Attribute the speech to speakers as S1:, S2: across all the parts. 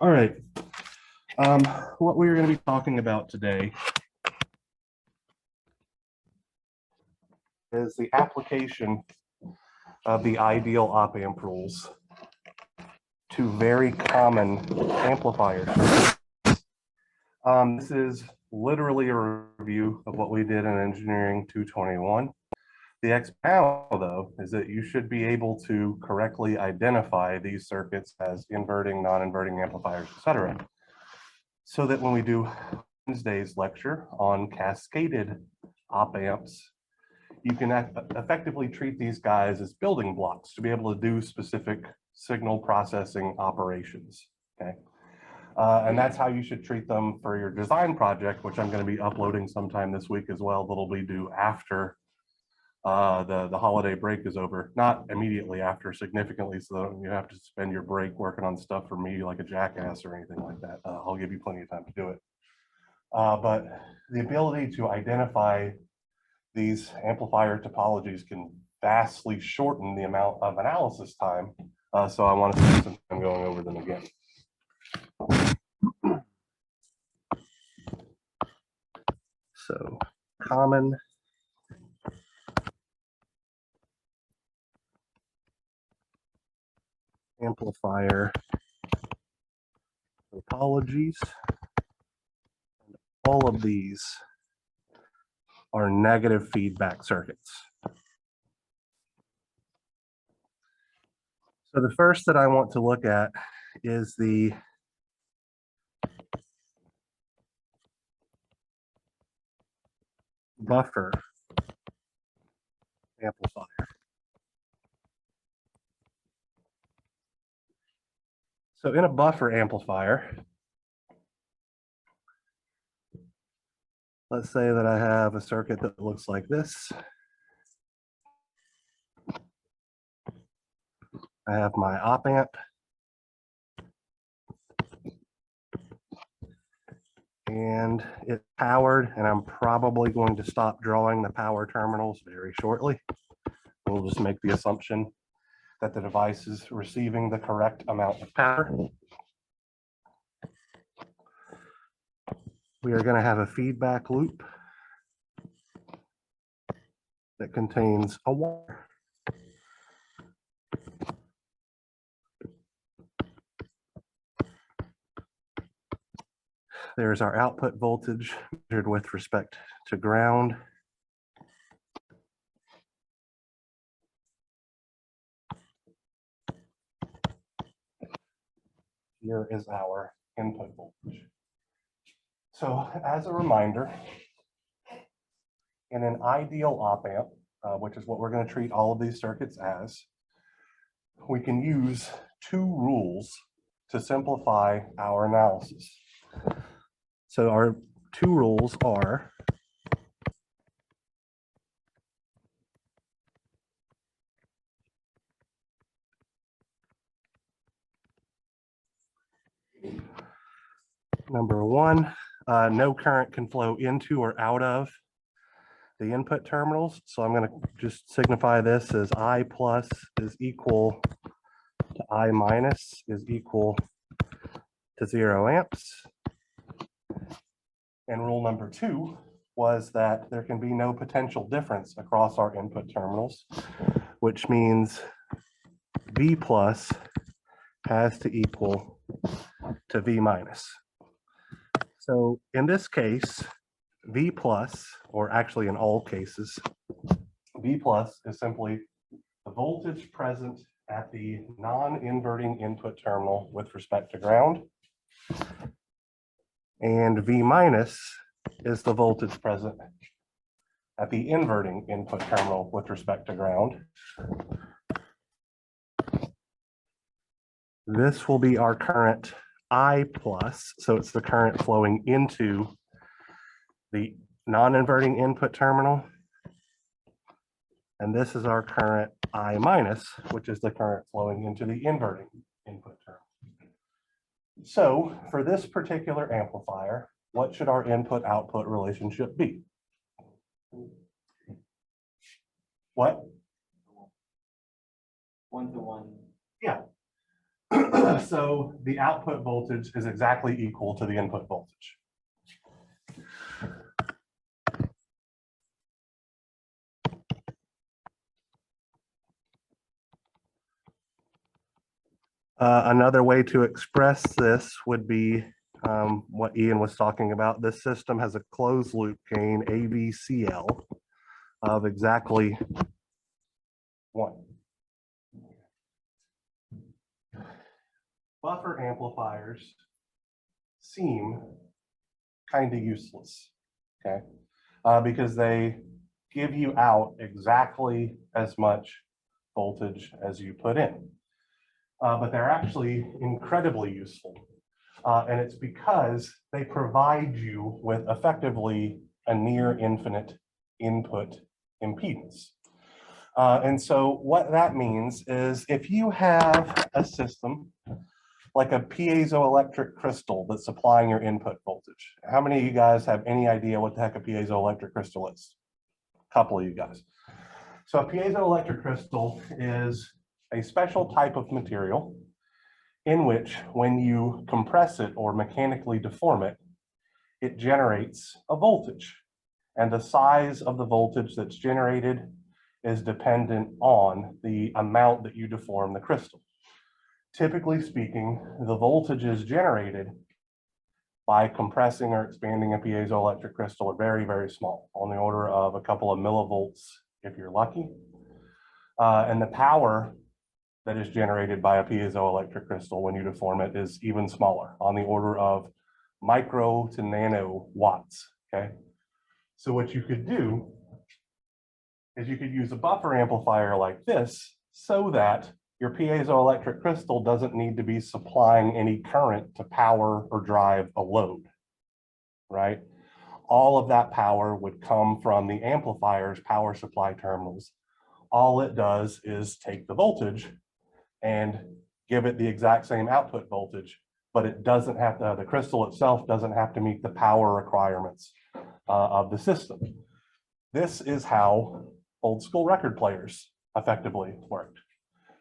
S1: All right. What we're going to be talking about today is the application of the ideal op-amp rules to very common amplifiers. This is literally a review of what we did in Engineering 221. The X now, though, is that you should be able to correctly identify these circuits as inverting, non-inverting amplifiers, etc. So that when we do Wednesday's lecture on cascaded op-amps, you can effectively treat these guys as building blocks to be able to do specific signal processing operations, okay? And that's how you should treat them for your design project, which I'm going to be uploading sometime this week as well. That'll be due after the holiday break is over, not immediately after, significantly, so you have to spend your break working on stuff for me like a jackass or anything like that. I'll give you plenty of time to do it. But the ability to identify these amplifier topologies can vastly shorten the amount of analysis time. So I want to spend some time going over them again. So common amplifier topologies. All of these are negative feedback circuits. So the first that I want to look at is the buffer amplifier. So in a buffer amplifier, let's say that I have a circuit that looks like this. I have my op amp. And it's powered, and I'm probably going to stop drawing the power terminals very shortly. We'll just make the assumption that the device is receiving the correct amount of power. We are going to have a feedback loop that contains a wire. There's our output voltage measured with respect to ground. Here is our input voltage. So as a reminder, in an ideal op-amp, which is what we're going to treat all of these circuits as, we can use two rules to simplify our analysis. So our two rules are number one, no current can flow into or out of the input terminals. So I'm going to just signify this as I plus is equal to I minus is equal to 0 amps. And rule number two was that there can be no potential difference across our input terminals, which means V plus has to equal to V minus. So in this case, V plus, or actually in all cases, V plus is simply the voltage present at the non-inverting input terminal with respect to ground. And V minus is the voltage present at the inverting input terminal with respect to ground. This will be our current I plus, so it's the current flowing into the non-inverting input terminal. And this is our current I minus, which is the current flowing into the inverting input terminal. So for this particular amplifier, what should our input-output relationship be? What?
S2: 1 to 1.
S1: Yeah. So the output voltage is exactly equal to the input voltage. Another way to express this would be what Ian was talking about. This system has a closed loop gain, AVCL, of exactly 1. Buffer amplifiers seem kind of useless, okay? Because they give you out exactly as much voltage as you put in. But they're actually incredibly useful. And it's because they provide you with effectively a near infinite input impedance. And so what that means is if you have a system like a piezoelectric crystal that's supplying your input voltage. How many of you guys have any idea what the heck a piezoelectric crystal is? A couple of you guys. So a piezoelectric crystal is a special type of material in which when you compress it or mechanically deform it, it generates a voltage. And the size of the voltage that's generated is dependent on the amount that you deform the crystal. Typically speaking, the voltages generated by compressing or expanding a piezoelectric crystal are very, very small, on the order of a couple of millivolts if you're lucky. And the power that is generated by a piezoelectric crystal when you deform it is even smaller, on the order of micro to nano watts, okay? So what you could do is you could use a buffer amplifier like this so that your piezoelectric crystal doesn't need to be supplying any current to power or drive a load, right? All of that power would come from the amplifier's power supply terminals. All it does is take the voltage and give it the exact same output voltage, but it doesn't have to, the crystal itself doesn't have to meet the power requirements of the system. This is how old school record players effectively worked.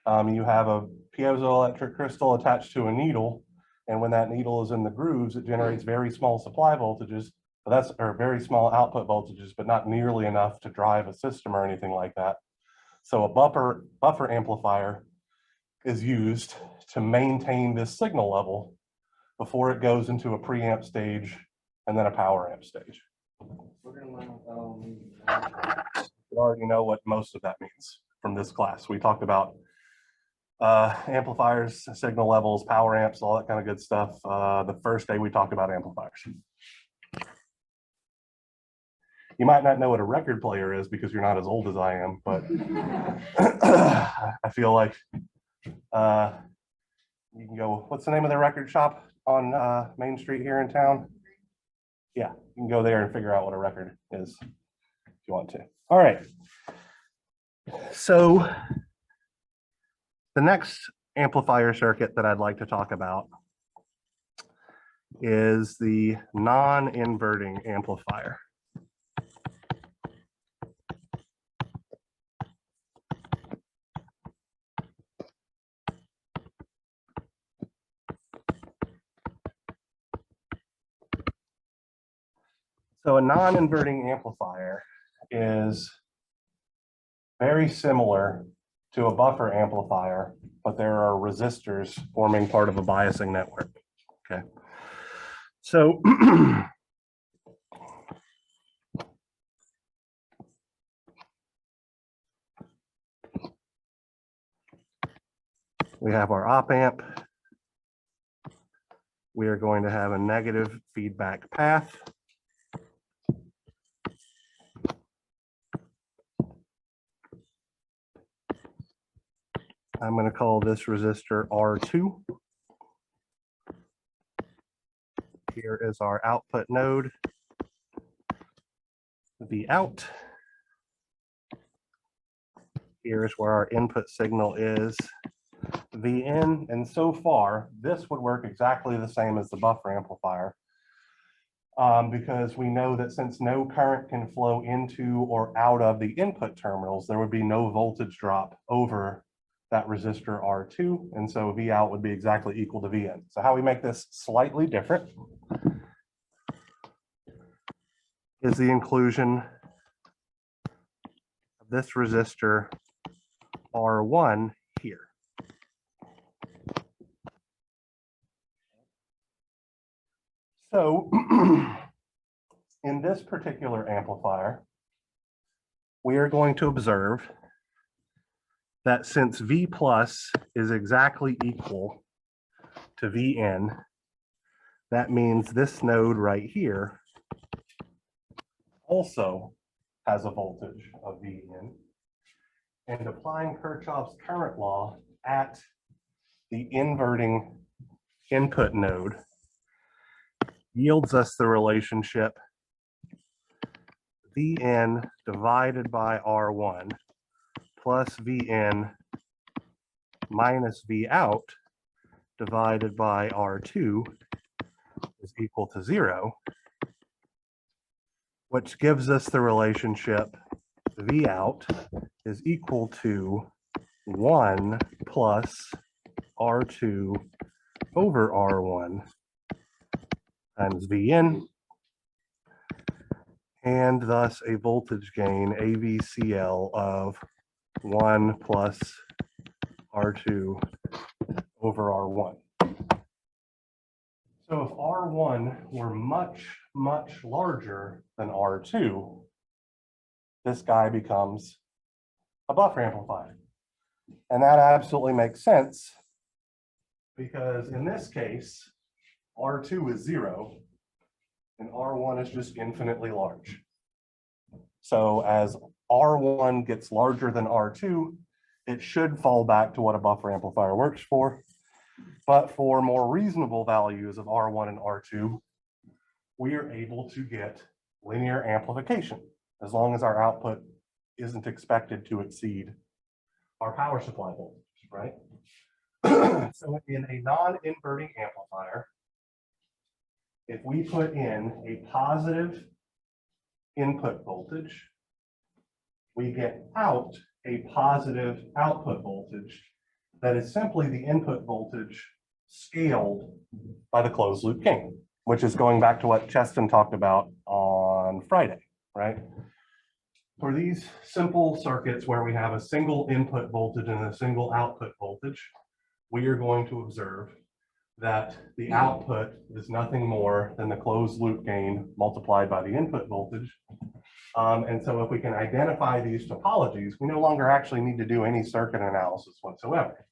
S1: You have a piezoelectric crystal attached to a needle, and when that needle is in the grooves, it generates very small supply voltages, or very small output voltages, but not nearly enough to drive a system or anything like that. So a buffer amplifier is used to maintain this signal level before it goes into a preamp stage and then a power amp stage. We're going to you already know what most of that means from this class. We talked about amplifiers, signal levels, power amps, all that kind of good stuff. The first day we talked about amplifiers. You might not know what a record player is because you're not as old as I am, but I feel like you can go, what's the name of the record shop on Main Street here in town? Yeah, you can go there and figure out what a record is if you want to. All right. So the next amplifier circuit that I'd like to talk about is the non-inverting amplifier. So a non-inverting amplifier is very similar to a buffer amplifier, but there are resistors forming part of a biasing network, okay? So we have our op amp. We are going to have a negative feedback path. I'm going to call this resistor R2. Here is our output node, the out. Here's where our input signal is, the in. And so far, this would work exactly the same as the buffer amplifier because we know that since no current can flow into or out of the input terminals, there would be no voltage drop over that resistor R2, and so V out would be exactly equal to V in. So how we make this slightly different is the inclusion of this resistor R1 here. So in this particular amplifier, we are going to observe that since V plus is exactly equal to Vn, that means this node right here also has a voltage of Vn. And applying Kirchhoff's current law at the inverting input node yields us the relationship Vn divided by R1 plus Vn minus V out divided by R2 is equal to 0, which gives us the relationship V out is equal to 1 plus R2 over R1 times V in, and thus a voltage gain, AVCL, of 1 plus R2 over R1. So if R1 were much, much larger than R2, this guy becomes a buffer amplifier. And that absolutely makes sense, because in this case, R2 is 0 and R1 is just infinitely large. So as R1 gets larger than R2, it should fall back to what a buffer amplifier works for. But for more reasonable values of R1 and R2, we are able to get linear amplification as long as our output isn't expected to exceed our power supply voltage, right? So in a non-inverting amplifier, if we put in a positive input voltage, we get out a positive output voltage that is simply the input voltage scaled by the closed loop gain, which is going back to what Cheston talked about on Friday, right? For these simple circuits where we have a single input voltage and a single output voltage, we are going to observe that the output is nothing more than the closed loop gain multiplied by the input voltage. And so if we can identify these topologies, we no longer actually need to do any circuit analysis whatsoever.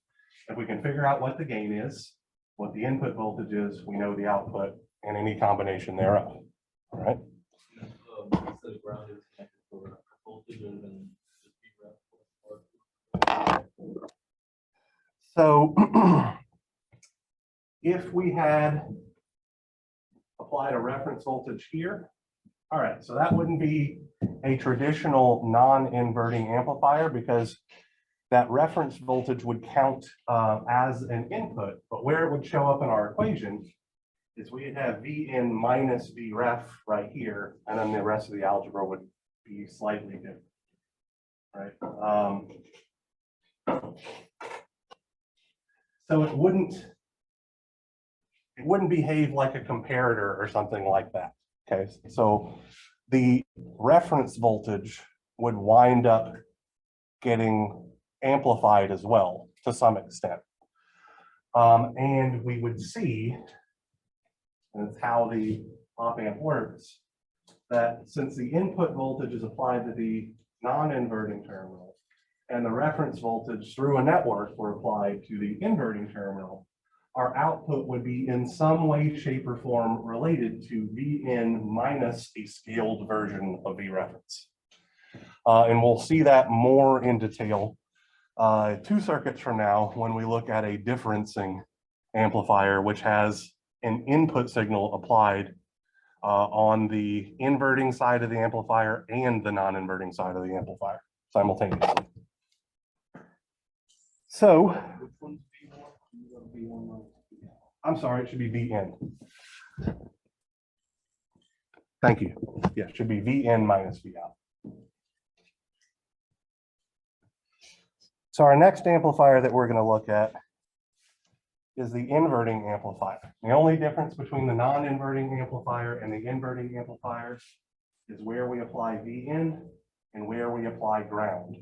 S1: If we can figure out what the gain is, what the input voltage is, we know the output and any combination thereof, all right? So if we had applied a reference voltage here, all right, so that wouldn't be a traditional non-inverting amplifier because that reference voltage would count as an input, but where it would show up in our equation is we'd have V in minus V ref right here, and then the rest of the algebra would be slightly different, right? So it wouldn't behave like a comparator or something like that, okay? So the reference voltage would wind up getting amplified as well to some extent. And we would see, and it's how the op amp works, that since the input voltage is applied to the non-inverting terminal and the reference voltage through a network were applied to the inverting terminal, our output would be in some way, shape, or form related to V in minus a scaled version of V reference. And we'll see that more in detail 2 circuits from now when we look at a differencing amplifier, which has an input signal applied on the inverting side of the amplifier and the non-inverting side of the amplifier simultaneously. So, I'm sorry, it should be Vn. Thank you. Yeah, it should be Vn minus V out. So our next amplifier that we're going to look at is the inverting amplifier. The only difference between the non-inverting amplifier and the inverting amplifier is where we apply VN and where we apply ground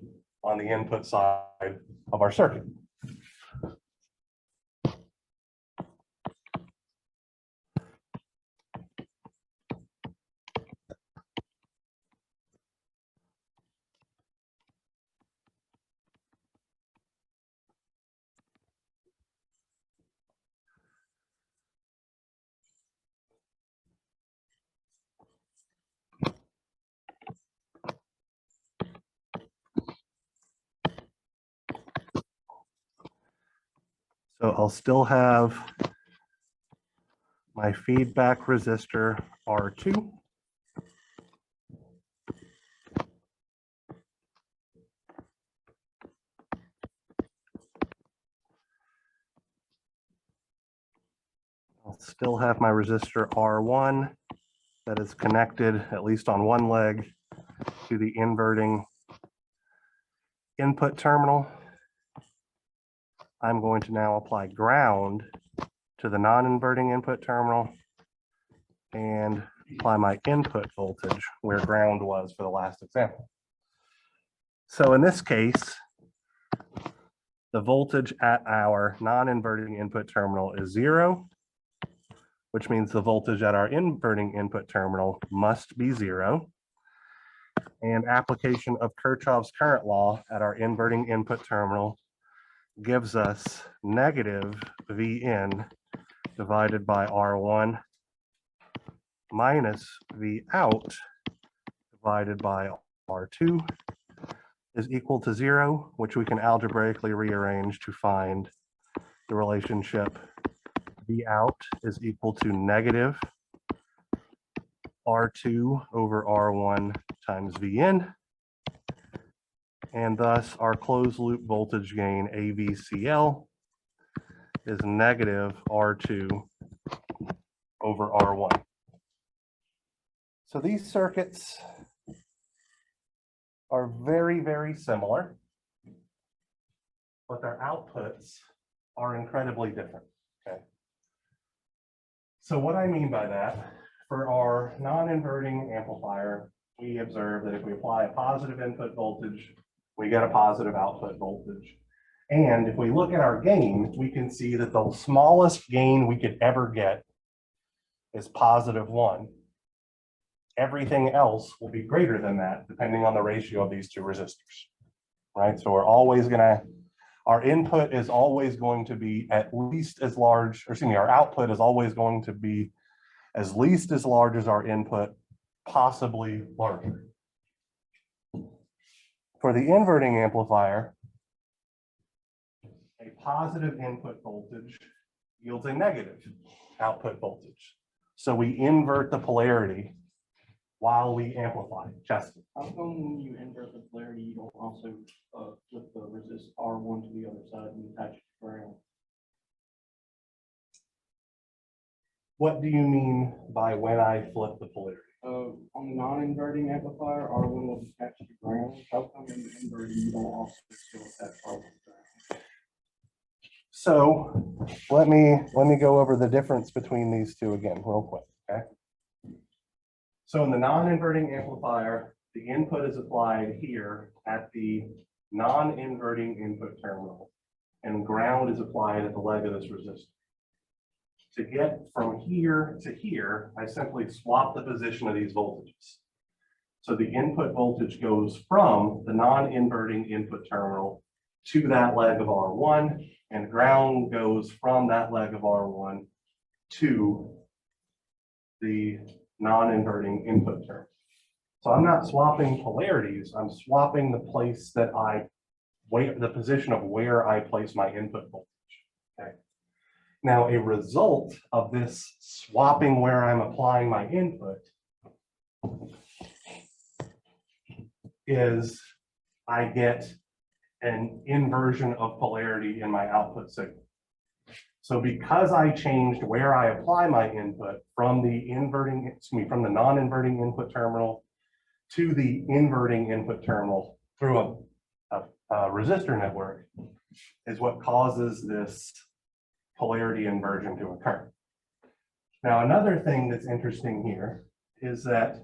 S1: on the input side of our circuit. So I'll still have my feedback resistor R2. I'll still have my resistor R1 that is connected, at least on one leg, to the inverting input terminal. I'm going to now apply ground to the non-inverting input terminal and apply my input voltage where ground was for the last example. So in this case, the voltage at our non-inverting input terminal is 0, which means the voltage at our inverting input terminal must be 0. And application of Kirchhoff's current law at our inverting input terminal gives us negative Vn divided by R1 minus V out divided by R2 is equal to 0, which we can algebraically rearrange to find the relationship V out is equal to negative R2 over R1 times Vn. And thus our closed loop voltage gain AVCL is negative R2 over R1. So these circuits are very, very similar, but their outputs are incredibly different. Okay. So what I mean by that, for our non-inverting amplifier, we observe that if we apply a positive input voltage, we get a positive output voltage. And if we look at our gain, we can see that the smallest gain we could ever get is +1. Everything else will be greater than that, depending on the ratio of these two resistors, right? So we're always gonna, our input is always going to be at least as large, or excuse me, our output is always going to be at least as large as our input, possibly larger. For the inverting amplifier, a positive input voltage yields a negative output voltage. So we invert the polarity while we amplify, Justin.
S2: How come when you invert the polarity, you don't also flip the resist R1 to the other side and attach it to ground?
S1: What do you mean by when I flip the polarity?
S2: On the non-inverting amplifier, R1 was attached to ground. How come in the inverting you don't also still attach R1 to ground?
S1: So let me go over the difference between these two again real quick, okay? So in the non-inverting amplifier, the input is applied here at the non-inverting input terminal, and ground is applied at the leg of this resistor. To get from here to here, I simply swap the position of these voltages. So the input voltage goes from the non-inverting input terminal to that leg of R1, and ground goes from that leg of R1 to the non-inverting input terminal. So I'm not swapping polarities, I'm swapping the place that the position of where I place my input voltage. Okay. Now, a result of this swapping where I'm applying my input is I get an inversion of polarity in my output signal. So because I changed where I apply my input from the non-inverting input terminal to the inverting input terminal through a resistor network is what causes this polarity inversion to occur. Now, another thing that's interesting here is that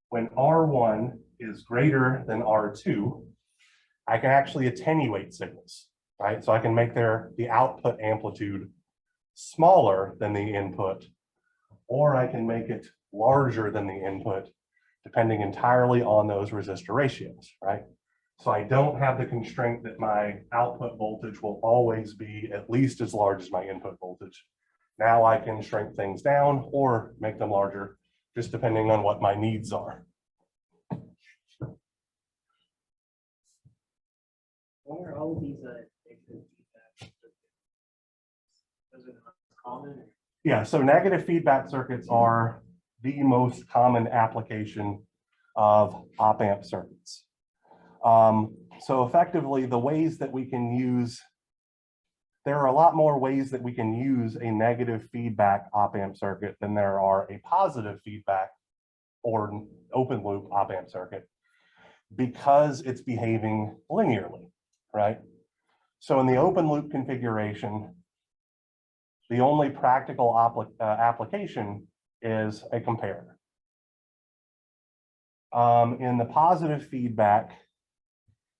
S1: when R1 is greater than R2, I can actually attenuate signals, right? So I can make the output amplitude smaller than the input, or I can make it larger than the input, depending entirely on those resistor ratios, right? So I don't have the constraint that my output voltage will always be at least as large as my input voltage. Now I can shrink things down or make them larger, just depending on what my needs are.
S2: What are all of these negative feedback? Those are the most common?
S1: Yeah, so negative feedback circuits are the most common application of op-amp circuits. So effectively, the ways that we can use, there are a lot more ways that we can use a negative feedback op-amp circuit than there are a positive feedback or open loop op-amp circuit, because it's behaving linearly, right? So in the open loop configuration, the only practical application is a comparator. In the positive feedback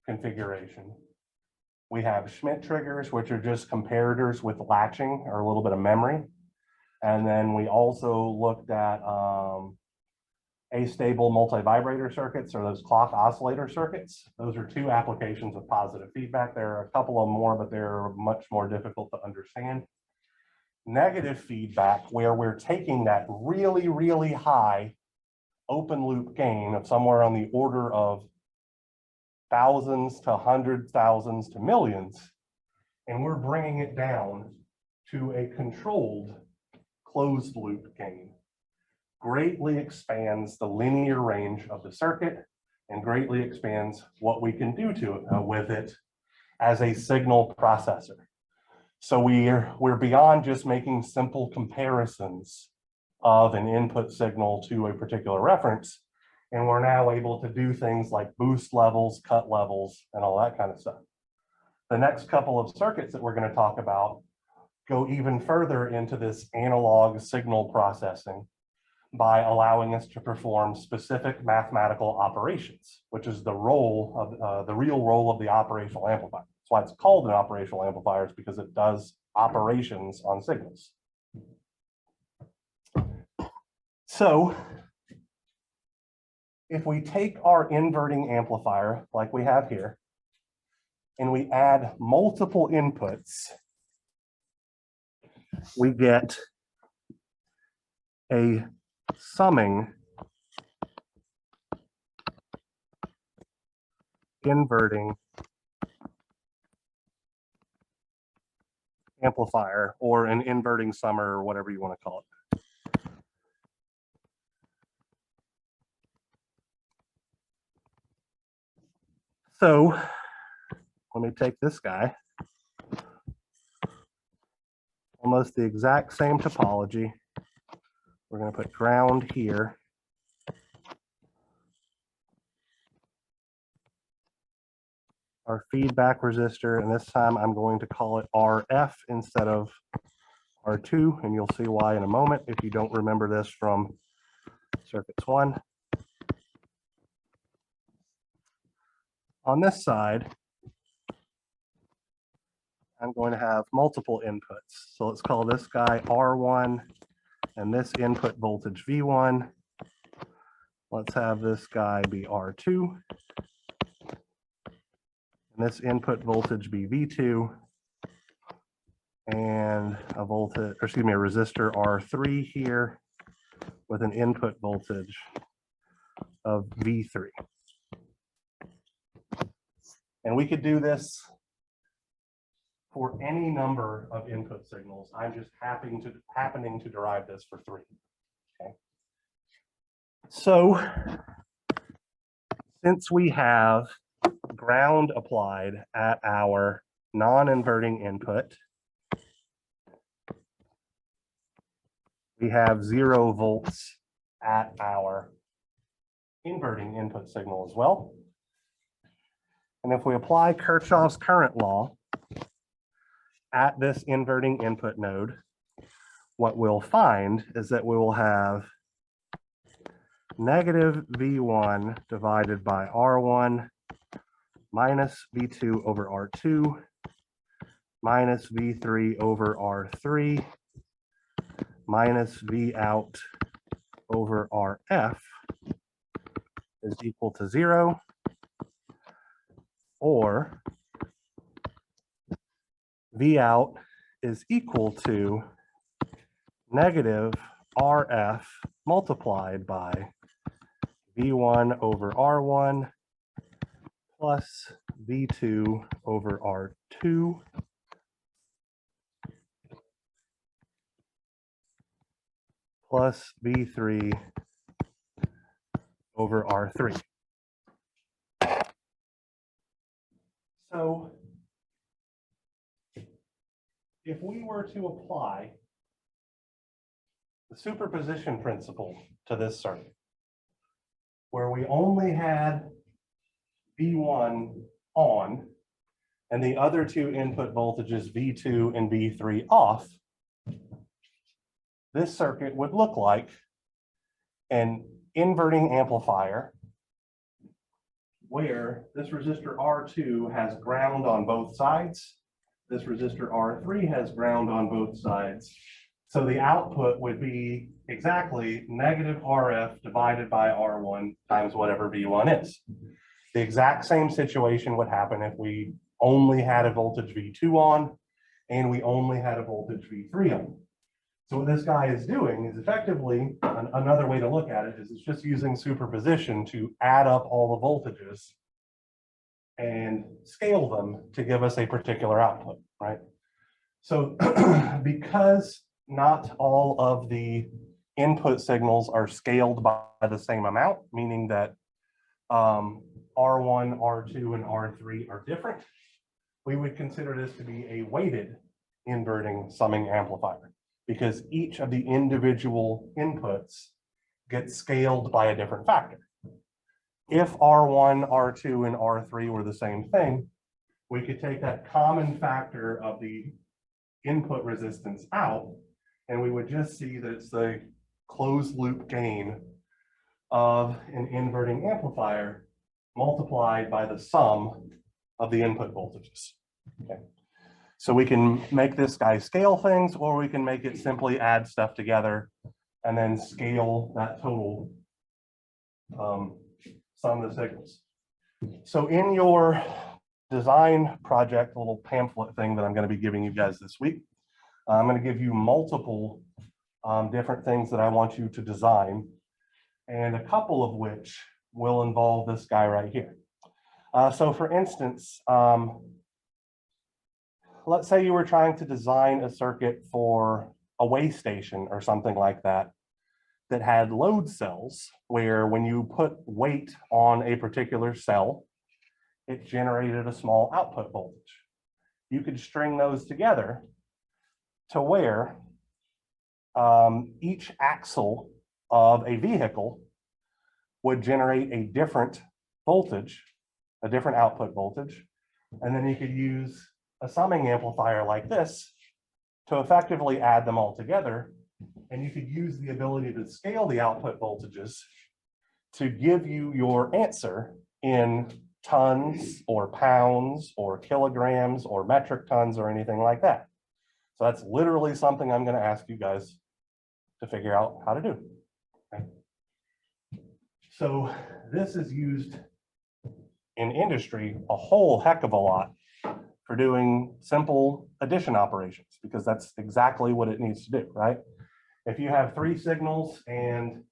S1: configuration, we have Schmidt triggers, which are just comparators with latching or a little bit of memory. And then we also looked at astable multi-vibrator circuits, or those clock oscillator circuits. Those are two applications of positive feedback. There are a couple of more, but they're much more difficult to understand. Negative feedback, where we're taking that really, really high open loop gain of somewhere on the order of thousands to hundreds, thousands to millions, and we're bringing it down to a controlled closed loop gain, greatly expands the linear range of the circuit and greatly expands what we can do to it with it as a signal processor. So we're beyond just making simple comparisons of an input signal to a particular reference, and we're now able to do things like boost levels, cut levels, and all that kind of stuff. The next couple of circuits that we're going to talk about go even further into this analog signal processing by allowing us to perform specific mathematical operations, which is the role of the real role of the operational amplifier. That's why it's called an operational amplifier, is because it does operations on signals. So if we take our inverting amplifier like we have here, and we add multiple inputs, we get a summing inverting amplifier, or an inverting summer, or whatever you want to call it. So let me take this guy, almost the exact same topology. We're going to put ground here. Our feedback resistor, and this time I'm going to call it RF instead of R2, and you'll see why in a moment if you don't remember this from circuits 1. On this side, I'm going to have multiple inputs. So let's call this guy R1 and this input voltage V1. Let's have this guy be R2 and this input voltage be V2, and a voltage, or excuse me, a resistor R3 here with an input voltage of V3. And we could do this for any number of input signals. I'm just happening to derive this for 3. Okay. So since we have ground applied at our non-inverting input, we have 0 volts at our inverting input signal as well. And if we apply Kirchhoff's current law at this inverting input node, what we'll find is that we will have negative V1 divided by R1 minus V2 over R2 minus V3 over R3 minus V out over RF is equal to 0, or V out is equal to negative RF multiplied by V1 over R1 plus V2 over R2 plus V3 over R3. So if we were to apply the superposition principle to this circuit, where we only had V1 on and the other two input voltages V2 and V3 off, this circuit would look like an inverting amplifier where this resistor R2 has ground on both sides. This resistor R3 has ground on both sides. So the output would be exactly negative RF divided by R1 times whatever V1 is. The exact same situation would happen if we only had a voltage V2 on and we only had a voltage V3 on. So what this guy is doing is effectively, another way to look at it is it's just using superposition to add up all the voltages and scale them to give us a particular output, right? So because not all of the input signals are scaled by the same amount, meaning that R1, R2, and R3 are different, we would consider this to be a weighted inverting summing amplifier, because each of the individual inputs gets scaled by a different factor. If R1, R2, and R3 were the same thing, we could take that common factor of the input resistance out, and we would just see that it's the closed loop gain of an inverting amplifier multiplied by the sum of the input voltages. Okay. So we can make this guy scale things, or we can make it simply add stuff together and then scale that total sum of the signals. So in your design project, a little pamphlet thing that I'm going to be giving you guys this week, I'm going to give you multiple different things that I want you to design, and a couple of which will involve this guy right here. So for instance, let's say you were trying to design a circuit for a way station or something like that, that had load cells where when you put weight on a particular cell, it generated a small output voltage. You could string those together to where each axle of a vehicle would generate a different voltage, a different output voltage, and then you could use a summing amplifier like this to effectively add them all together, and you could use the ability to scale the output voltages to give you your answer in tons or pounds or kilograms or metric tons or anything like that. So that's literally something I'm going to ask you guys to figure out how to do. Okay. So this is used in industry a whole heck of a lot for doing simple addition operations, because that's exactly what it needs to do, right? If you have 3 signals and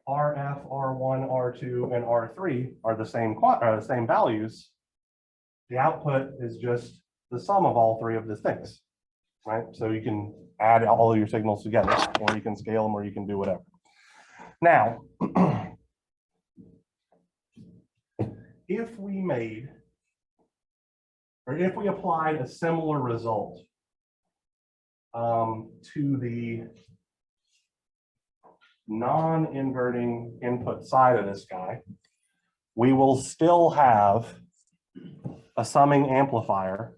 S1: RF, R1, R2, and R3 are the same values, the output is just the sum of all 3 of the things, right? So you can add all of your signals together, or you can scale them, or you can do whatever. Now, if we made, or if we applied a similar result to the non-inverting input side of this guy, we will still have a summing amplifier,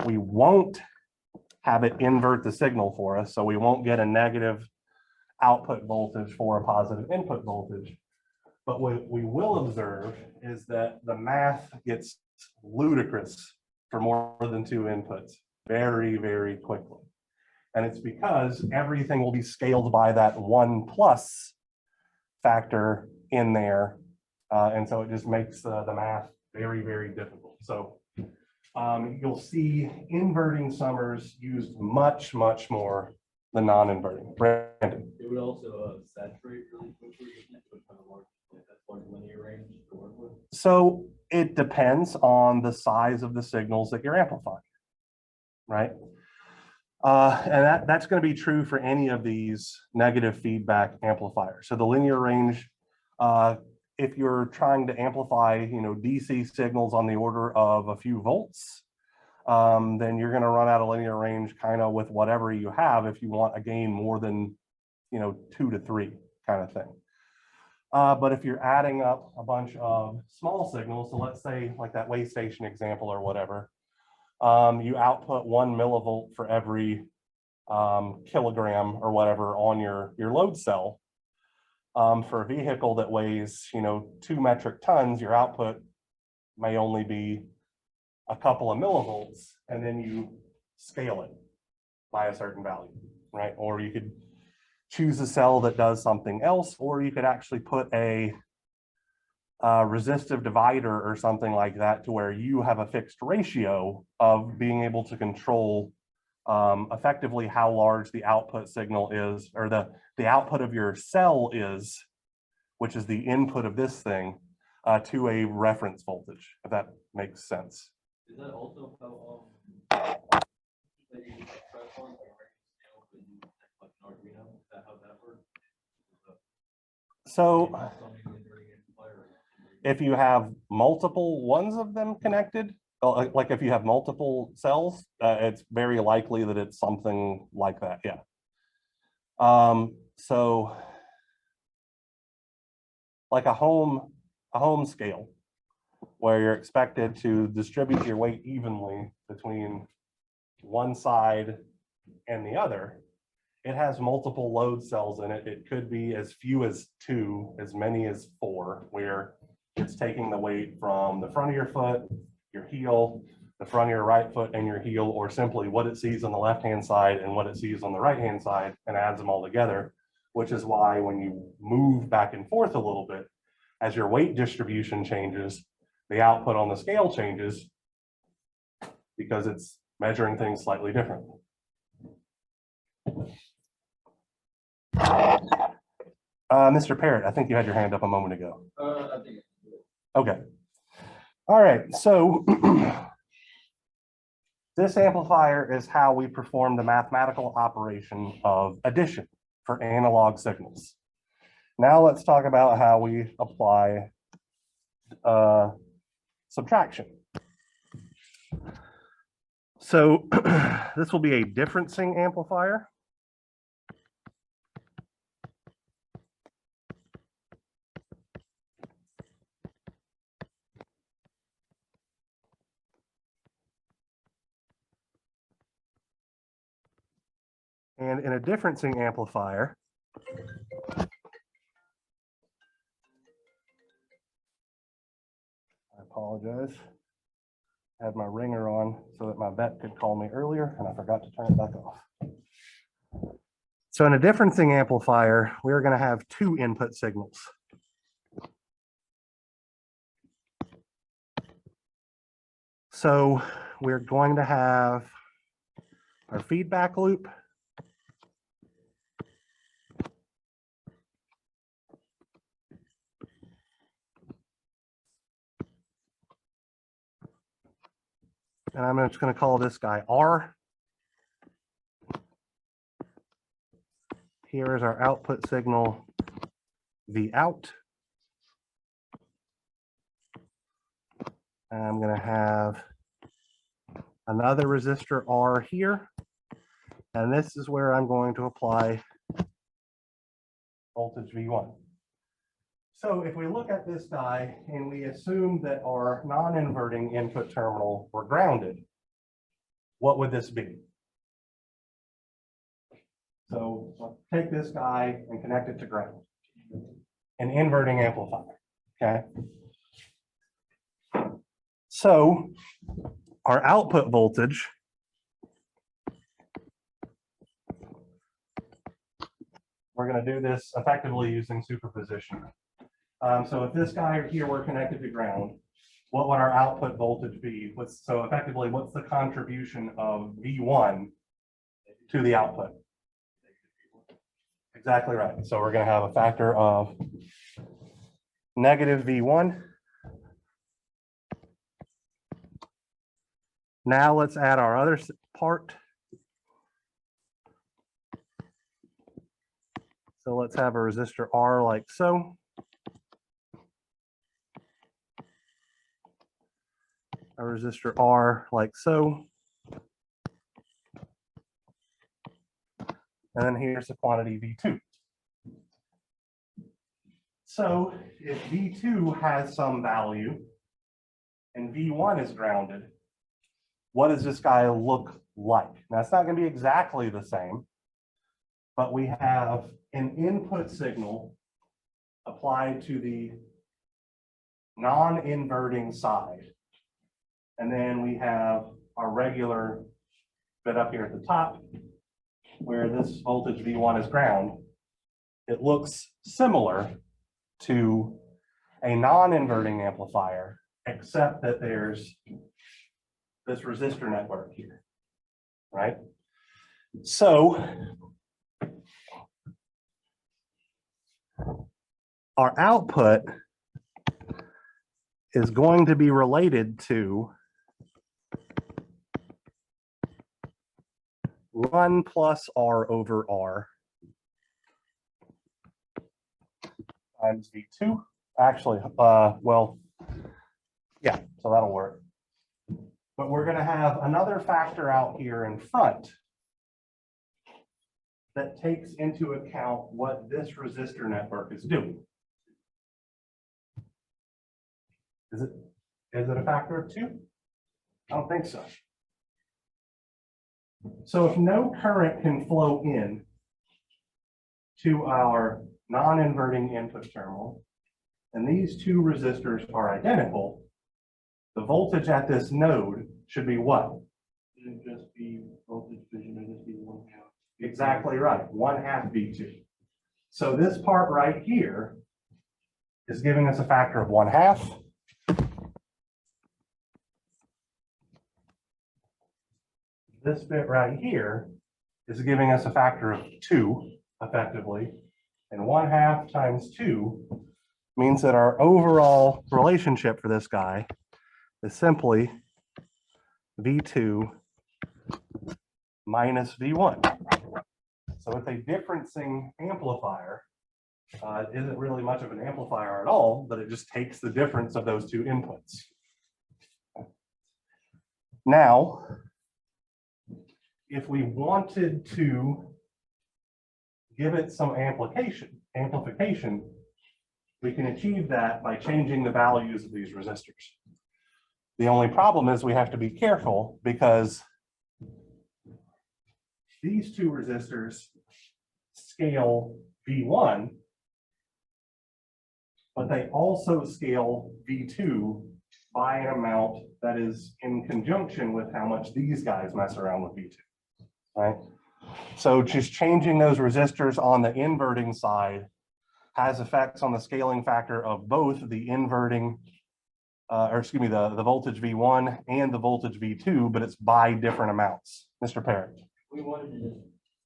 S1: we won't have it invert the signal for us, so we won't get a negative output voltage for a positive input voltage. But what we will observe is that the math gets ludicrous for more than two inputs very, very quickly. And it's because everything will be scaled by that 1+ factor in there. And so it just makes the math very, very difficult. So you'll see inverting summers used much, much more than non-inverting. Brandon.
S3: It would also saturate really quickly, with kind of large linear range to work with.
S1: So it depends on the size of the signals that you're amplifying, right? And that's going to be true for any of these negative feedback amplifiers. So the linear range, if you're trying to amplify, DC signals on the order of a few volts, then you're going to run out of linear range kind of with whatever you have if you want a gain more than 2 to 3 kind of thing. But if you're adding up a bunch of small signals, so let's say like that way station example or whatever, you output 1 millivolt for every kilogram or whatever on your load cell. For a vehicle that weighs 2 metric tons, your output may only be a couple of millivolts, and then you scale it by a certain value, right? Or you could choose a cell that does something else, or you could actually put a resistive divider or something like that to where you have a fixed ratio of being able to control effectively how large the output signal is, or the output of your cell is, which is the input of this thing, to a reference voltage, if that makes sense.
S3: Is that also how that you express on like an Arduino? Is that how that works?
S1: So if you have multiple ones of them connected, like if you have multiple cells, it's very likely that it's something like that, yeah. So like a home scale, where you're expected to distribute your weight evenly between one side and the other, it has multiple load cells in it. It could be as few as 2, as many as 4, where it's taking the weight from the front of your foot, your heel, the front of your right foot, and your heel, or simply what it sees on the left-hand side and what it sees on the right-hand side, and adds them all together, which is why when you move back and forth a little bit, as your weight distribution changes, the output on the scale changes because it's measuring things slightly differently. Mr. Parrott, I think you had your hand up a moment ago.
S3: I think
S1: Okay. All right, so this amplifier is how we perform the mathematical operation of addition for analog signals. Now let's talk about how we apply subtraction. So this will be a differencing amplifier. And in a differencing amplifier, I apologize. I had my ringer on so that my vet could call me earlier, and I forgot to turn it back off. So in a differencing amplifier, we're going to have 2 input signals. So we're going to have our feedback loop, and I'm just going to call this guy R. Here is our output signal, V out. And I'm going to have another resistor R here. And this is where I'm going to apply voltage V1. So if we look at this guy and we assume that our non-inverting input terminal were grounded, what would this be? So let's take this guy and connect it to ground. An inverting amplifier, okay? So our output voltage we're going to do this effectively using superposition. So if this guy here were connected to ground, what would our output voltage be? So effectively, what's the contribution of V1 to the output? Exactly right. So we're going to have a factor of negative V1. Now let's add our other part. So let's have a resistor R like so. A resistor R like so. And then here's the quantity V2. So if V2 has some value and V1 is grounded, what does this guy look like? Now it's not going to be exactly the same, but we have an input signal applied to the non-inverting side. And then we have our regular bit up here at the top where this voltage V1 is ground. It looks similar to a non-inverting amplifier, except that there's this resistor network here, right? So our output is going to be related to 1 plus R over R times V2. Actually, well, yeah, so that'll work. But we're going to have another factor out here in front that takes into account what this resistor network is doing. Is it a factor of 2? I don't think so. So if no current can flow in to our non-inverting input terminal, and these two resistors are identical, the voltage at this node should be what?
S2: Shouldn't just be voltage division, it'd just be 1/2.
S1: Exactly right, 1/2 V2. So this part right here is giving us a factor of 1/2. This bit right here is giving us a factor of 2, effectively. And 1/2 times 2 means that our overall relationship for this guy is simply V2 minus V1. So it's a differencing amplifier. It isn't really much of an amplifier at all, but it just takes the difference of those two inputs. Now, if we wanted to give it some amplification, we can achieve that by changing the values of these resistors. The only problem is we have to be careful because these two resistors scale V1, but they also scale V2 by an amount that is in conjunction with how much these guys mess around with V2, right? So just changing those resistors on the inverting side has effects on the scaling factor of both the inverting, the voltage V1 and the voltage V2, but it's by different amounts. Mr. Parrott.
S3: We wanted to just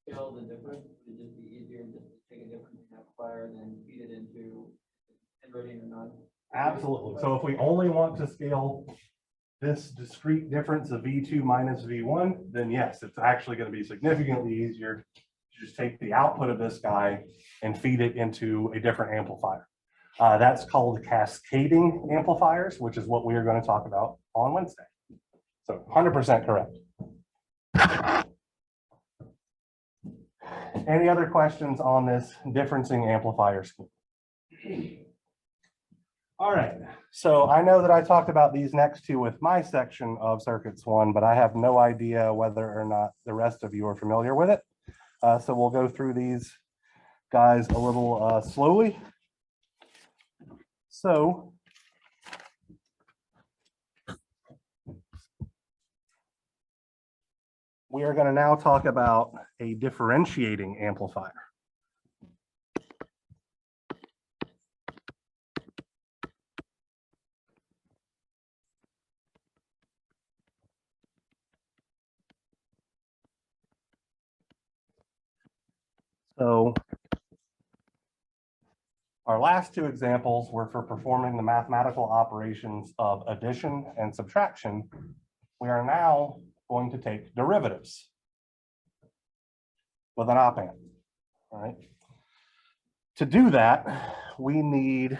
S3: scale the difference, would it just be easier just to take a different amplifier and then feed it into inverting or non?
S1: Absolutely. So if we only want to scale this discrete difference of V2 minus V1, then yes, it's actually going to be significantly easier to just take the output of this guy and feed it into a different amplifier. That's called cascading amplifiers, which is what we are going to talk about on Wednesday. So 100% correct. Any other questions on this differencing amplifier scheme? All right, so I know that I talked about these next two with my section of circuits one, but I have no idea whether or not the rest of you are familiar with it. So we'll go through these guys a little slowly. So we are going to now talk about a differentiating amplifier. So our last two examples were for performing the mathematical operations of addition and subtraction. We are now going to take derivatives with an op amp. All right. To do that, we need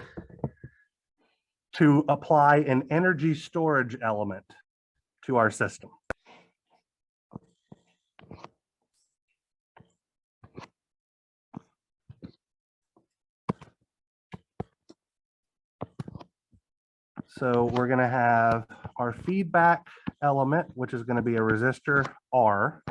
S1: to apply an energy storage element to our system. So we're going to have our feedback element, which is going to be a resistor R.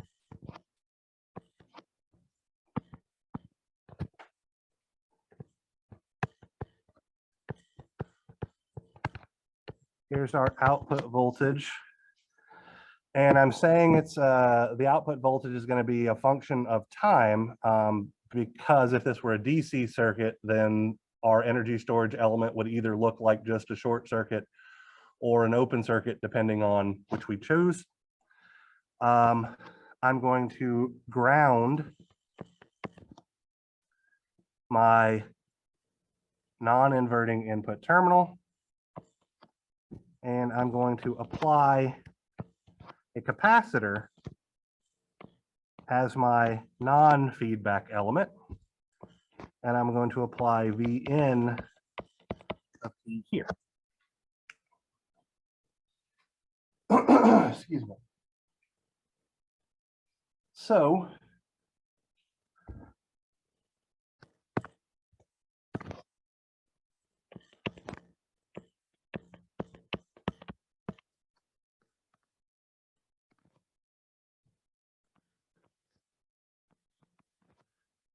S1: Here's our output voltage. And I'm saying it's the output voltage is going to be a function of time because if this were a DC circuit, then our energy storage element would either look like just a short circuit or an open circuit, depending on which we choose. I'm going to ground my non-inverting input terminal, and I'm going to apply a capacitor as my non-feedback element, and I'm going to apply Vin up here. Excuse me. So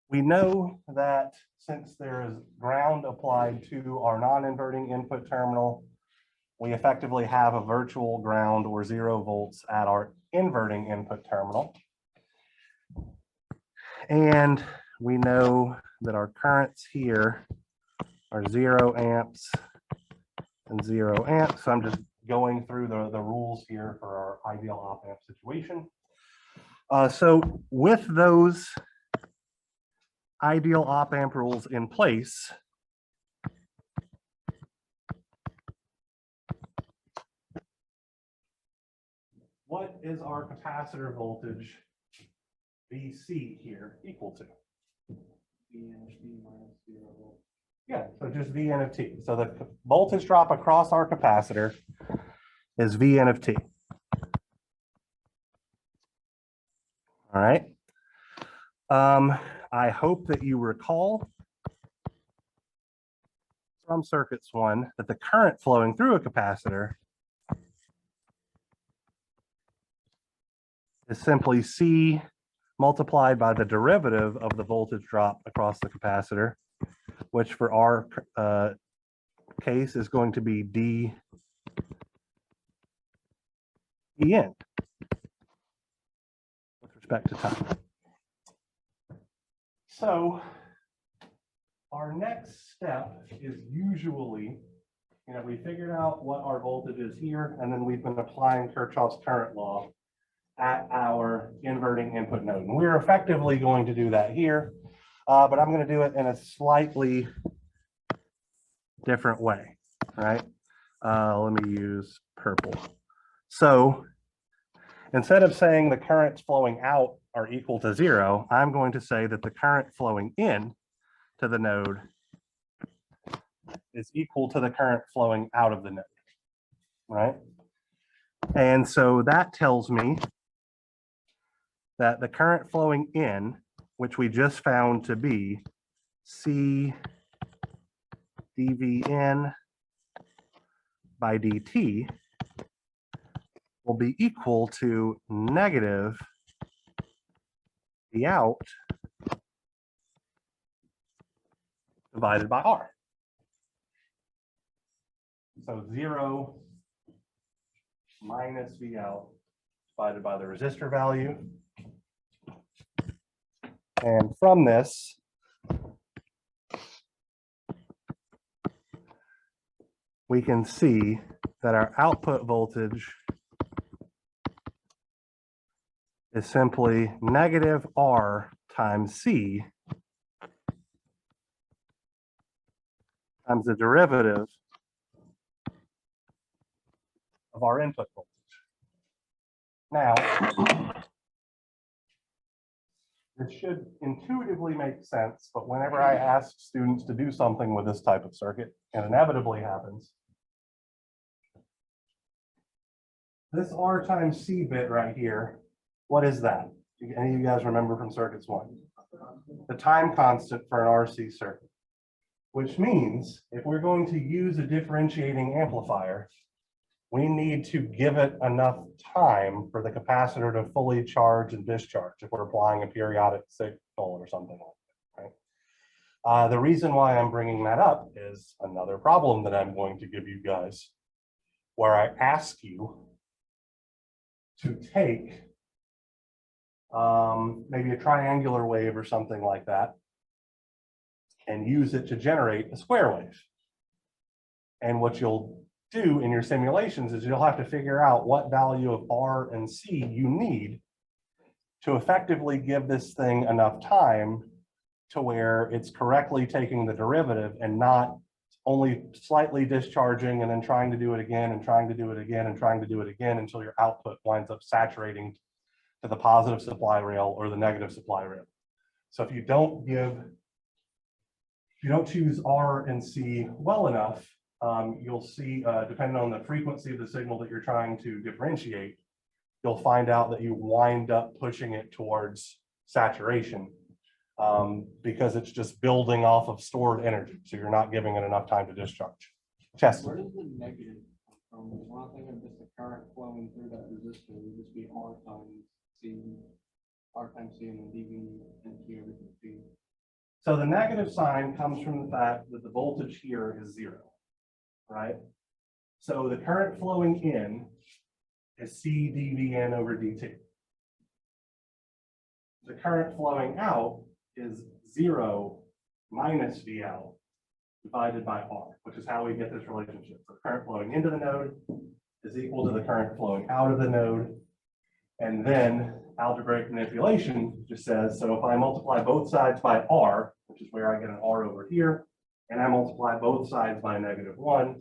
S1: we know that since there is ground applied to our non-inverting input terminal, we effectively have a virtual ground or 0 volts at our inverting input terminal. And we know that our currents here are 0 amps and 0 amps. So I'm just going through the rules here for our ideal op amp situation. So with those ideal op amp rules in place, what is our capacitor voltage VC here equal to?
S2: Vn of t minus 0 volt.
S1: Yeah, so just Vn of t. So the voltage drop across our capacitor is Vn of t. All right. I hope that you recall from circuits one that the current flowing through a capacitor is simply C multiplied by the derivative of the voltage drop across the capacitor, which for our case is going to be dN with respect to time. So our next step is usually, we figured out what our voltage is here, and then we've been applying Kirchhoff's current law at our inverting input node. And we're effectively going to do that here, but I'm going to do it in a slightly different way, right? Let me use purple. So instead of saying the currents flowing out are equal to 0, I'm going to say that the current flowing in to the node is equal to the current flowing out of the node, right? And so that tells me that the current flowing in, which we just found to be C dVn by dt will be equal to negative V out divided by R. So 0 minus V out divided by the resistor value. And from this, we can see that our output voltage is simply negative R times C times the derivative of our input voltage. Now, this should intuitively make sense, but whenever I ask students to do something with this type of circuit, and inevitably happens, this R times C bit right here, what is that? Do any of you guys remember from circuits 1? The time constant for an RC circuit, which means if we're going to use a differentiating amplifier, we need to give it enough time for the capacitor to fully charge and discharge if we're applying a periodic signal or something like that, right? The reason why I'm bringing that up is another problem that I'm going to give you guys, where I ask you to take maybe a triangular wave or something like that and use it to generate a square wave. And what you'll do in your simulations is you'll have to figure out what value of R and C you need to effectively give this thing enough time to where it's correctly taking the derivative and not only slightly discharging and then trying to do it again and trying to do it again and trying to do it again until your output winds up saturating to the positive supply rail or the negative supply rail. So if you don't choose R and C well enough, you'll see, depending on the frequency of the signal that you're trying to differentiate, you'll find out that you wind up pushing it towards saturation because it's just building off of stored energy. So you're not giving it enough time to discharge. Chester.
S2: Where does the negative come from? When I think of just the current flowing through that resistor, it would just be R times C and then dV and Q everything C.
S1: So the negative sign comes from the fact that the voltage here is 0, right? So the current flowing in is C dVn over dt. The current flowing out is 0 minus V out divided by R, which is how we get this relationship. So the current flowing into the node is equal to the current flowing out of the node. And then algebraic manipulation just says, so if I multiply both sides by R, which is where I get an R over here, and I multiply both sides by -1,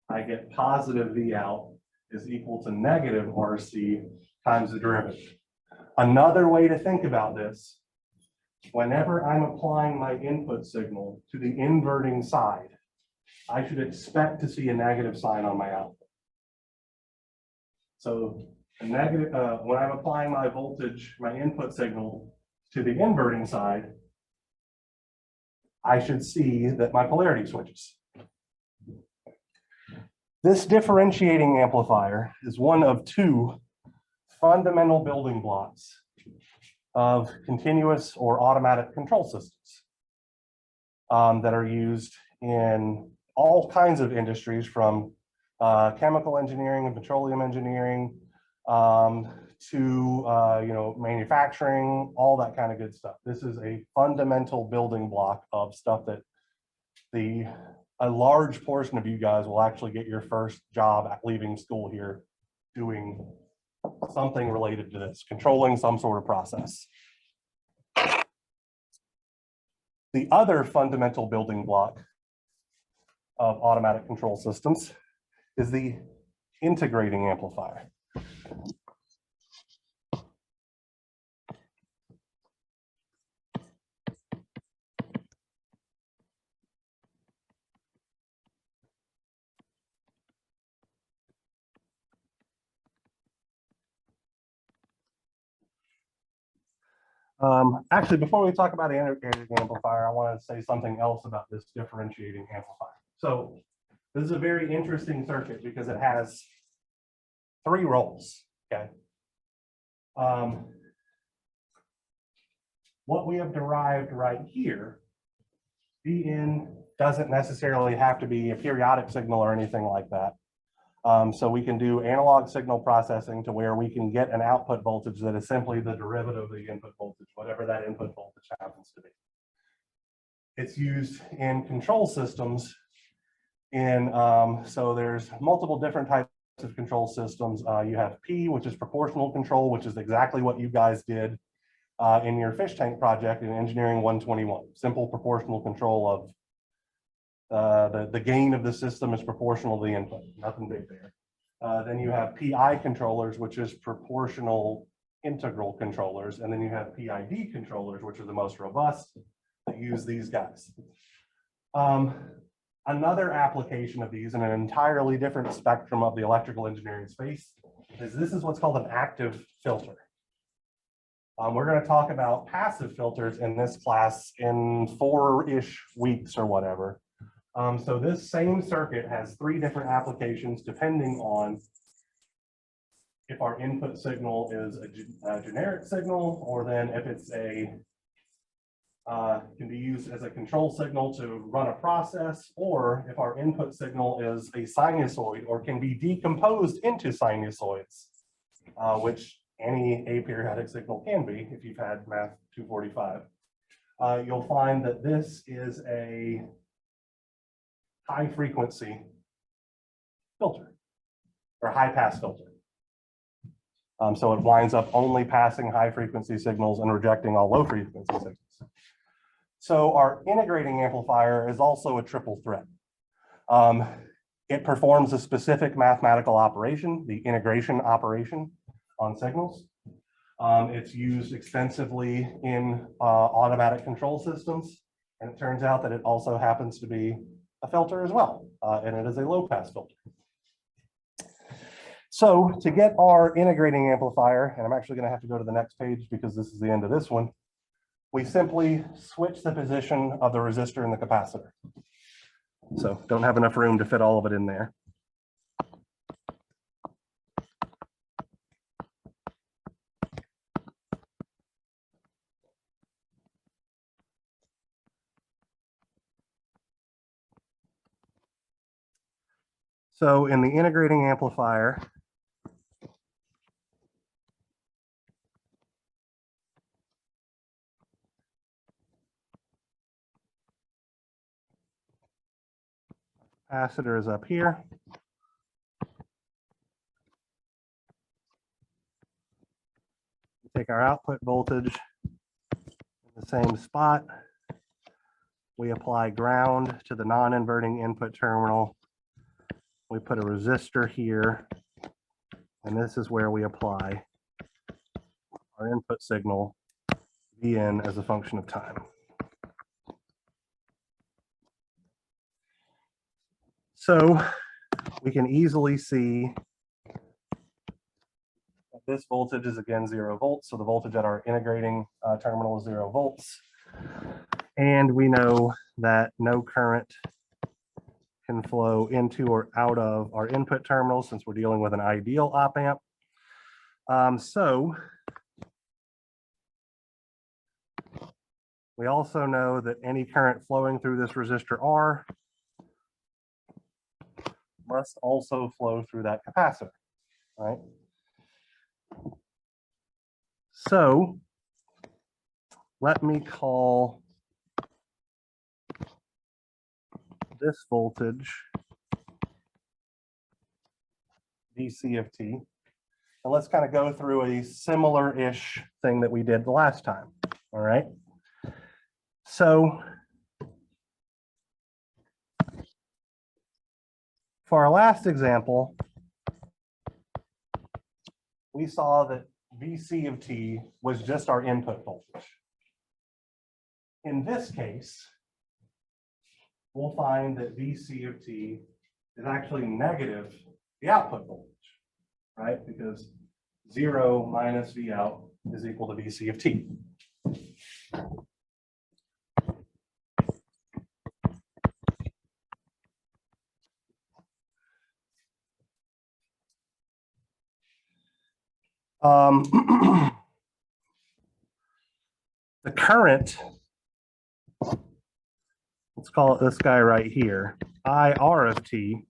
S1: I get positive V out is equal to negative RC times the derivative. Another way to think about this, whenever I'm applying my input signal to the inverting side, I should expect to see a negative sign on my output. So a negative, when I'm applying my voltage, my input signal to the inverting side, I should see that my polarity switches. This differentiating amplifier is one of 2 fundamental building blocks of continuous or automatic control systems that are used in all kinds of industries, from chemical engineering and petroleum engineering to manufacturing, all that kind of good stuff. This is a fundamental building block of stuff that a large portion of you guys will actually get your first job at leaving school here doing something related to this, controlling some sort of process. The other fundamental building block of automatic control systems is the integrating amplifier. Actually, before we talk about the integrating amplifier, I want to say something else about this differentiating amplifier. So This is a very interesting circuit because it has 3 roles, okay? What we have derived right here, Vn doesn't necessarily have to be a periodic signal or anything like that. So we can do analog signal processing to where we can get an output voltage that is simply the derivative of the input voltage, whatever that input voltage happens to be. It's used in control systems so there's multiple different types of control systems. You have P, which is proportional control, which is exactly what you guys did in your fish tank project in engineering 121. Simple proportional control of the gain of the system is proportional to the input, nothing big there. Then you have PI controllers, which is proportional integral controllers. And then you have PID controllers, which are the most robust that use these guys. Another application of these in an entirely different spectrum of the electrical engineering space is this is what's called an active filter. We're going to talk about passive filters in this class in 4-ish weeks or whatever. So this same circuit has 3 different applications depending on if our input signal is a generic signal, or then if it's can be used as a control signal to run a process, or if our input signal is a sinusoid or can be decomposed into sinusoids, which any aperiodic signal can be if you've had Math 245. You'll find that this is a high frequency filter or high pass filter. So it winds up only passing high frequency signals and rejecting all low frequency signals. So our integrating amplifier is also a triple threat. It performs a specific mathematical operation, the integration operation on signals. It's used extensively in automatic control systems. And it turns out that it also happens to be a filter as well, and it is a low pass filter. So to get our integrating amplifier, and I'm actually going to have to go to the next page because this is the end of this one, we simply switch the position of the resistor and the capacitor. So don't have enough room to fit all of it in there. So in the integrating amplifier, capacitor is up here. We take our output voltage in the same spot. We apply ground to the non-inverting input terminal. We put a resistor here, and this is where we apply our input signal, Vn, as a function of time. So we can easily see that this voltage is again 0 volts. So the voltage at our integrating terminal is 0 volts. And we know that no current can flow into or out of our input terminal since we're dealing with an ideal op amp. So we also know that any current flowing through this resistor R must also flow through that capacitor, right? So let me call this voltage DC of T. And let's kind of go through a similar-ish thing that we did the last time, all right? So for our last example, we saw that VC of T was just our input voltage. In this case, we'll find that VC of T is actually negative the output voltage, right? Because 0 minus V out is equal to VC of T. The current, let's call it this guy right here, IR of T,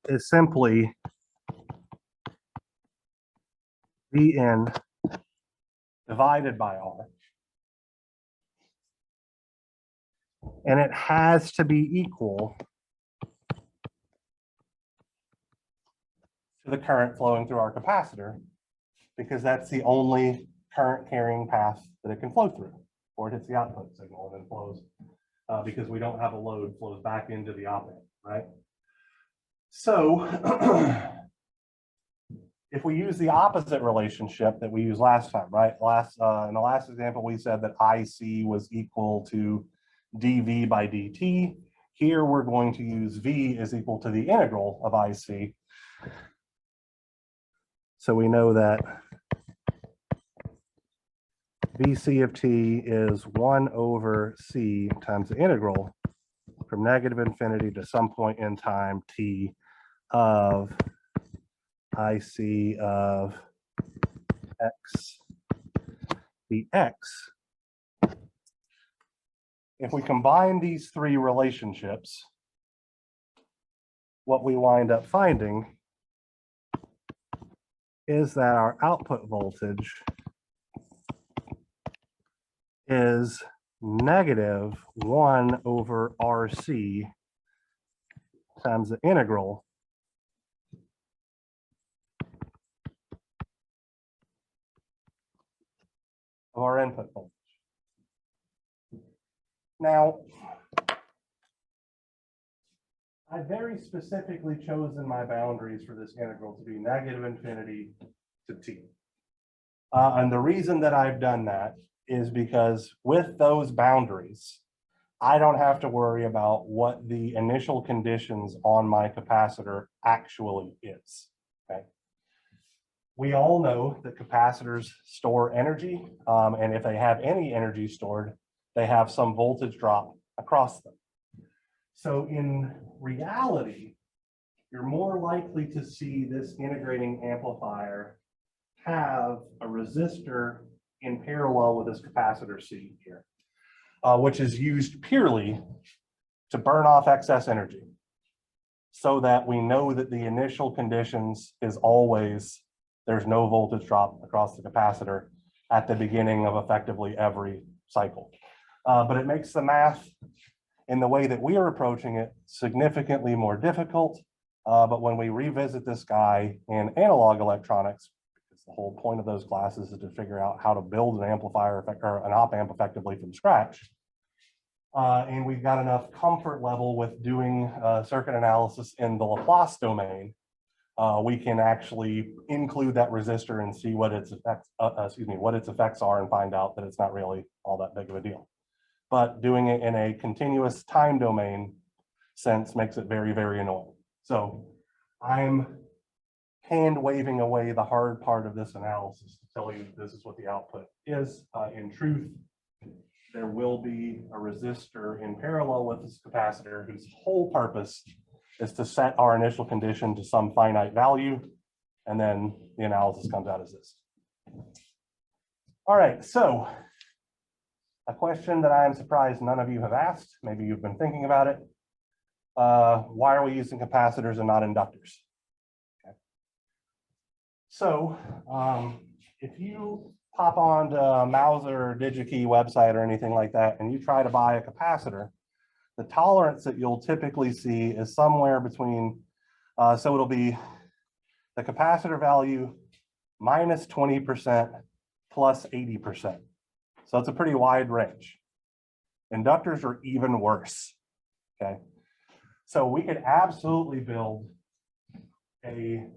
S1: is simply Vn divided by R. And it has to be equal to the current flowing through our capacitor, because that's the only current carrying path that it can flow through, or it hits the output signal and then flows, because we don't have a load, flows back into the op-amp, right? So if we use the opposite relationship that we used last time, right? In the last example, we said that IC was equal to dV by dt. Here we're going to use V is equal to the integral of IC. So we know that Vc of t is 1 over c times the integral from negative infinity to some point in time t of IC of x dx. If we combine these three relationships, what we wind up finding is that our output voltage is negative 1 over RC times the integral of our input voltage. Now, I very specifically chosen my boundaries for this integral to be negative infinity to t. And the reason that I've done that is because with those boundaries, I don't have to worry about what the initial conditions on my capacitor actually is, okay? We all know that capacitors store energy, and if they have any energy stored, they have some voltage drop across them. So in reality, you're more likely to see this integrating amplifier have a resistor in parallel with this capacitor C here, which is used purely to burn off excess energy, so that we know that the initial conditions is always there's no voltage drop across the capacitor at the beginning of effectively every cycle. But it makes the math in the way that we are approaching it significantly more difficult. But when we revisit this guy in analog electronics, because the whole point of those classes is to figure out how to build an amplifier or an op-amp effectively from scratch. And we've got enough comfort level with doing circuit analysis in the Laplace domain, we can actually include that resistor and see what its effects, what its effects are, and find out that it's not really all that big of a deal. But doing it in a continuous time domain sense makes it very, very annoying. So I'm hand waving away the hard part of this analysis to tell you this is what the output is. In truth, there will be a resistor in parallel with this capacitor whose whole purpose is to set our initial condition to some finite value, and then the analysis comes out as this. All right, so a question that I am surprised none of you have asked, maybe you've been thinking about it. Why are we using capacitors and not inductors? Okay. So if you pop onto a Mauser or DigiKey website or anything like that, and you try to buy a capacitor, the tolerance that you'll typically see is somewhere between, so it'll be the capacitor value minus 20% plus 80%. So it's a pretty wide range. Inductors are even worse, okay? So we could absolutely build a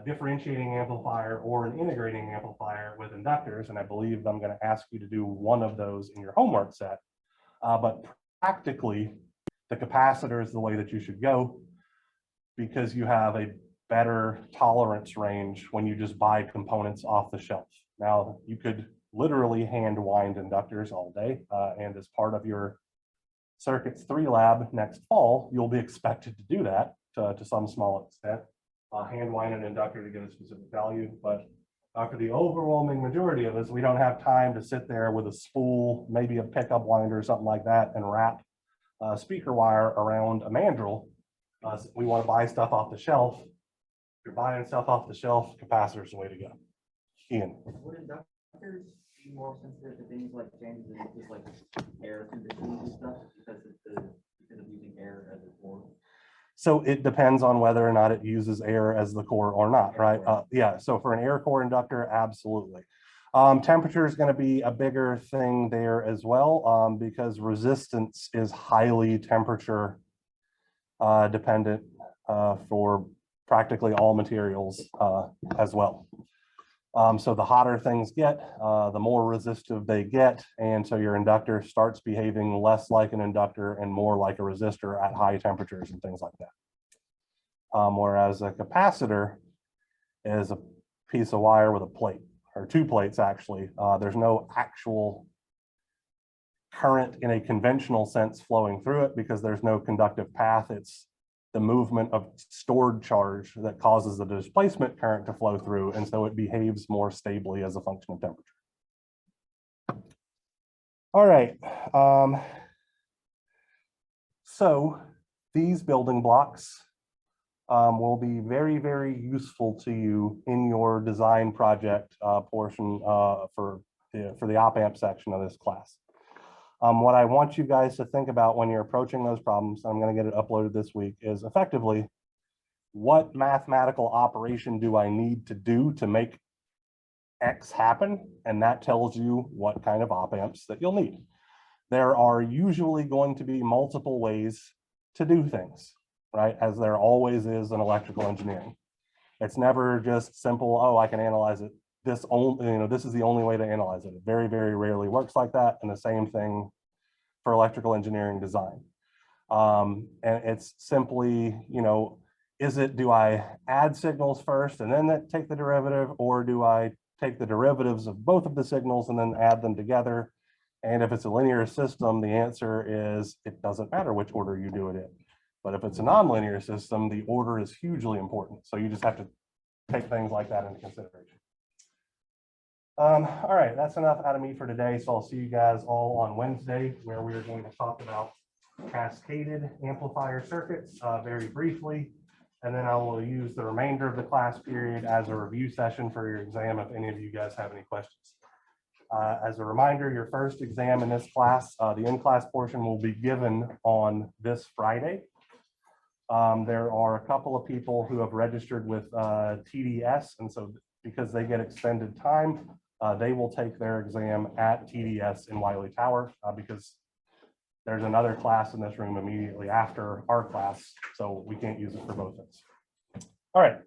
S1: differentiating amplifier or an integrating amplifier with inductors, and I believe I'm going to ask you to do one of those in your homework set. But practically, the capacitor is the way that you should go, because you have a better tolerance range when you just buy components off the shelf. Now, you could literally hand wind inductors all day, and as part of your Circuits 3 lab next fall, you'll be expected to do that to some small extent. hand wind an inductor to get a specific value, but for the overwhelming majority of us, we don't have time to sit there with a spool, maybe a pickup winder or something like that, and wrap speaker wire around a mandrel. We want to buy stuff off the shelf. If you're buying stuff off the shelf, capacitor's the way to go. Ian.
S4: Would inductors be more sensitive to things like changes in just like air conditions and stuff because of using air as a core?
S1: So it depends on whether or not it uses air as the core or not, right? Yeah, so for an air core inductor, absolutely. Temperature is going to be a bigger thing there as well, because resistance is highly temperature dependent for practically all materials as well. So the hotter things get, the more resistive they get, and so your inductor starts behaving less like an inductor and more like a resistor at high temperatures and things like that. Whereas a capacitor is a piece of wire with a plate, or two plates actually. There's no actual current in a conventional sense flowing through it because there's no conductive path. It's the movement of stored charge that causes the displacement current to flow through, and so it behaves more stably as a function of temperature. All right, so these building blocks will be very, very useful to you in your design project portion for the op-amp section of this class. What I want you guys to think about when you're approaching those problems, I'm going to get it uploaded this week, is effectively what mathematical operation do I need to do to make X happen? And that tells you what kind of op-amps that you'll need. There are usually going to be multiple ways to do things, right? As there always is in electrical engineering. It's never just simple, oh, I can analyze it. This only, this is the only way to analyze it. It very, very rarely works like that. And the same thing for electrical engineering design. And it's simply, do I add signals first and then take the derivative, or do I take the derivatives of both of the signals and then add them together? And if it's a linear system, the answer is it doesn't matter which order you do it in. But if it's a nonlinear system, the order is hugely important. So you just have to take things like that into consideration. All right, that's enough out of me for today. So I'll see you guys all on Wednesday, where we are going to talk about cascaded amplifier circuits very briefly. And then I will use the remainder of the class period as a review session for your exam if any of you guys have any questions. As a reminder, your first exam in this class, the in-class portion will be given on this Friday. There are a couple of people who have registered with TDS, and so because they get extended time, they will take their exam at TDS in Wiley Tower because there's another class in this room immediately after our class, so we can't use it for both things. All right,